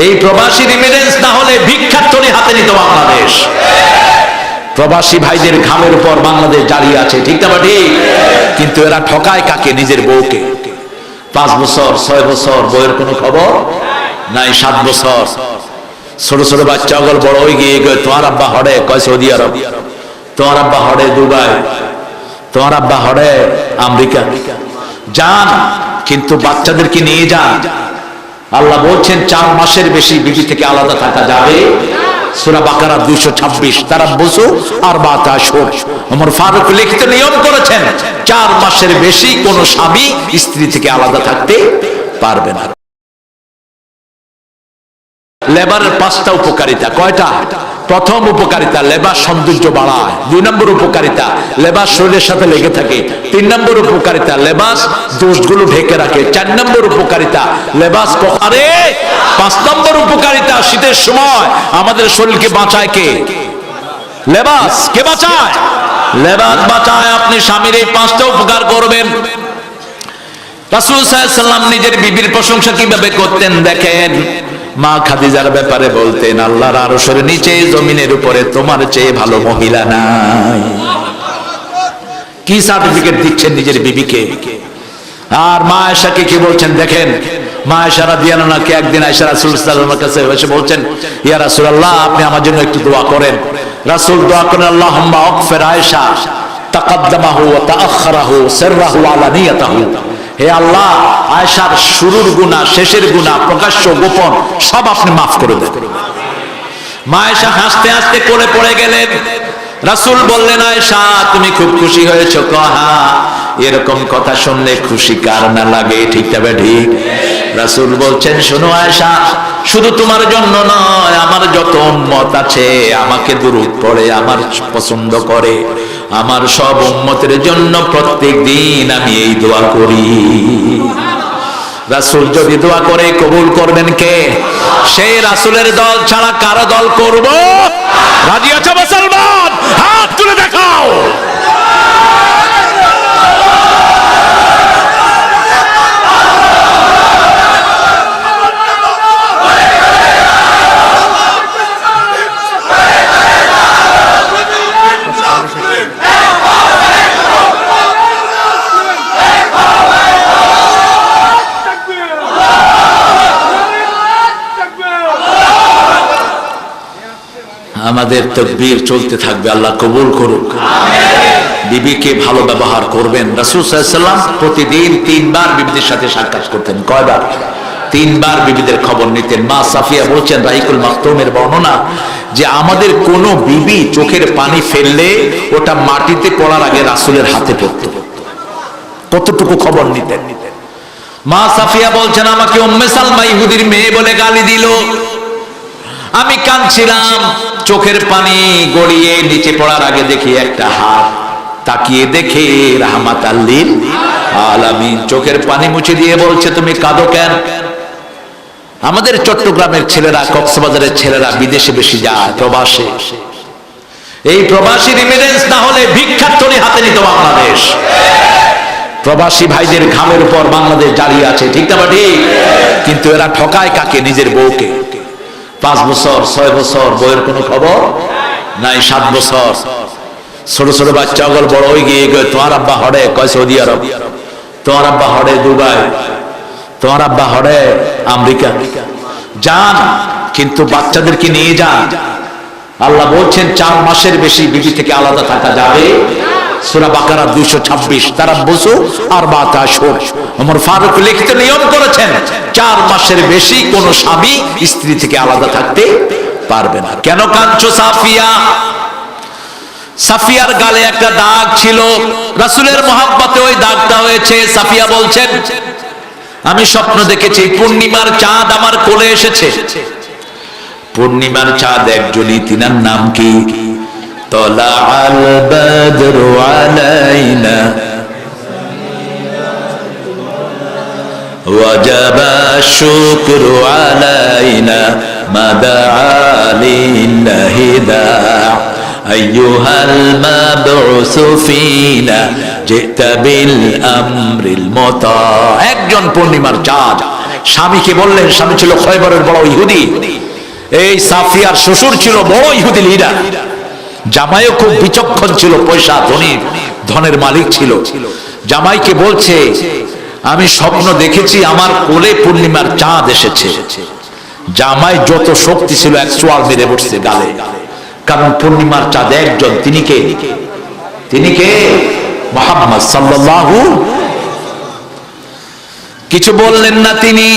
এই প্রবাসী রিমিটেন্স না হলে ভিক্ষার থলি হাতে নিত বাংলাদেশ। প্রবাসী ভাইদের ঘামের উপর বাংলাদেশ দাঁড়িয়ে আছে, ঠিক না ঠিক? কিন্তু এরা ঠকায় কাকে? নিজের বউকে। 5 বছর 6 বছর বউয়ের কোনো খবর নাই, 7 বছর ছোট ছোট বাচ্চা ওগুলো বড় হয়ে গিয়ে তোমার আব্বা হড়ে কয় সৌদি আরব, তোমার আব্বা হড়ে দুবাই, তোমার আব্বা হড়ে আমেরিকা। যান, কিন্তু বাচ্চাদেরকে নিয়ে যান। আল্লাহ বলছেন 4 মাসের বেশি বিবি থেকে আলাদা থাকা যাবে। সূরা বাকারা 226। তারা বসু আর বাতাসুর। ওমর ফারুক লিখিত নিয়ম করেছেন 4 মাসের বেশি কোন স্বামী স্ত্রী থেকে আলাদা থাকতে পারবে না। লেবারের 5টা উপকারিতা। কয়টা? প্রথম উপকারিতা, লেবার সৌন্দর্য বাড়ায়। 2 নম্বর উপকারিতা, লেবার শরীরের সাথে লেগে থাকে। 3 নম্বর উপকারিতা, লেবাস দোষগুলো ঢেকে রাখে। 4 নম্বর উপকারিতা, লেবাস আরে 5 নম্বর উপকারিতা, শীতের সময় আমাদের শরীরকে বাঁচায় কে? লেবাস। কে বাঁচায়? লেবাস বাঁচায়। আপনি স্বামীর এই 5টা উপকার করবেন। রাসূল সাল্লাল্লাহু আলাইহি ওয়াসাল্লাম নিজের বিবির প্রশংসা কিভাবে করতেন দেখেন। মা খাদিজার ব্যাপারে বলতেন, আল্লাহর আরশের নিচে জমিনের উপরে তোমার চেয়ে ভালো মহিলা নাই। কি সার্টিফিকেট দিচ্ছেন নিজের বিবিকে। আর মা আয়েশাকে কি বলছেন দেখেন। মা আয়েশা রাদিয়াল্লাহু আনহাকে একদিন আয়েশা রাসূল সাল্লাল্লাহু আলাইহি ওয়াসাল্লামের কাছে এসে বলছেন, ইয়া রাসূলুল্লাহ, আপনি আমার জন্য একটু দোয়া করেন। রাসূল দোয়া করেন, আল্লাহুম্মা আগফির আয়েশা তাকাদ্দামাহু ওয়া তাআখারাহু সিররাহু ওয়া আলানিয়াতাহু। হে আল্লাহ, আয়েশার শুরুর গুনাহ, শেষের গুনাহ, প্রকাশ্য গোপন সব আপনি মাফ করে দেন। মা আয়েশা হাসতে হাসতে কোলে পড়ে গেলেন। রাসূল বললেন, আয়েশা তুমি খুব খুশি হয়েছো? হ্যাঁ। এরকম কথা শুনলে খুশি কার না লাগে, ঠিক তবে ঠিক? রাসূল বলছেন, শোনো আয়েশা, শুধু তোমার জন্য নয়, আমার যত উম্মত আছে আমাকে দুরূদ পড়ে, আমার পছন্দ করে, আমার সব উম্মতের জন্য প্রত্যেক দিন আমি এই দোয়া করি। রাসূল যদি দোয়া করে কবুল করবেন কে? সেই রাসূলের দল ছাড়া কারো দল করব? রাজি আছো মুসলমান? হাত তুলে দেখাও। আমাদের তাকবীর চলতে থাকবে। আল্লাহ কবুল করুক। বিবিকে ভালো ব্যবহার করবেন। রাসূল সাল্লাল্লাহু আলাইহি ওয়াসাল্লাম প্রতিদিন 3 বার বিবিদের সাথে সাক্ষাৎ করতেন। কয়বার? 3 বার বিবিদের খবর নিতেন। মা সাফিয়া বলছেন রাহিকুল মাকতুমের বর্ণনা, যে আমাদের কোন বিবি চোখের পানি ফেললে ওটা মাটিতে পড়ার আগে রাসূলের হাতে পড়তো। কতটুকু খবর নিতেন। মা সাফিয়া বলছেন, আমাকে উম্মে সালমা ইহুদির মেয়ে বলে গালি দিল। আমি কাঁদছিলাম, চোখের পানি গড়িয়ে নিচে পড়ার আগে দেখি একটা হাত, তাকিয়ে দেখে রাহমাতাল লিল আলামিন চোখের পানি মুছে দিয়ে বলছে, তুমি কাঁদো কেন? আমাদের চট্টগ্রামের ছেলেরা, কক্সবাজারের ছেলেরা বিদেশে বেশি যায়, প্রবাসে। এই প্রবাসী রিমিটেন্স না হলে ভিক্ষার থলি হাতে নিত বাংলাদেশ। প্রবাসী ভাইদের ঘামের উপর বাংলাদেশ দাঁড়িয়ে আছে, ঠিক না ঠিক? কিন্তু এরা ঠকায় কাকে? নিজের বউকে। 5 বছর 6 বছর বউয়ের কোনো খবর নাই, 7 বছর ছোট ছোট বাচ্চা ওগুলো বড় হয়ে গিয়ে তোমার আব্বা হড়ে কয় সৌদি আরব, তোমার আব্বা হড়ে দুবাই, তোমার আব্বা হড়ে আমেরিকা। যান, কিন্তু বাচ্চাদেরকে নিয়ে যান। আল্লাহ বলছেন 4 মাসের বেশি বিবি থেকে আলাদা থাকা যাবে। সূরা বাকারা 226। তারা বসু আর বাতাসুর। ওমর ফারুক লিখিত নিয়ম করেছেন 4 মাসের বেশি কোন স্বামী স্ত্রী থেকে আলাদা থাকতে পারবে না। কেন কাঁদছো সাফিয়া? সাফিয়ার গালে একটা দাগ ছিল, রাসূলের মহব্বতে ওই দাগটা হয়েছে। সাফিয়া বলছেন, আমি স্বপ্ন দেখেছি পূর্ণিমার চাঁদ আমার কোলে এসেছে। পূর্ণিমার চাঁদ একজনই, তিনার নাম কি? তলাআল বদরু আলাইনা ওয়াজাবা শুকরু আলাইনা মাদআ লিল্লাহিদা আইয়ুহাল মাবউসু ফিনা জিতা বিল আমরিল মুতা। একজন পূর্ণিমার চাঁদ, স্বামীকে বললেন, স্বামী ছিল খয়বরের বড় ইহুদি, এই সাফিয়ার শ্বশুর ছিল বড় ইহুদি লিডার, জামাইও খুব বিচক্ষণ ছিল, পয়সা ধনী ধনের মালিক ছিল। জামাইকে বলছে, আমি স্বপ্ন দেখেছি আমার কোলে পূর্ণিমার চাঁদ এসেছে। জামাই যত শক্তি ছিল এক সোয়াল মেরে বসছে গালে, কারণ পূর্ণিমার চাঁদ একজন, তিনি কে? তিনি কে? মুহাম্মদ সাল্লাল্লাহু। কিছু বললেন না তিনি।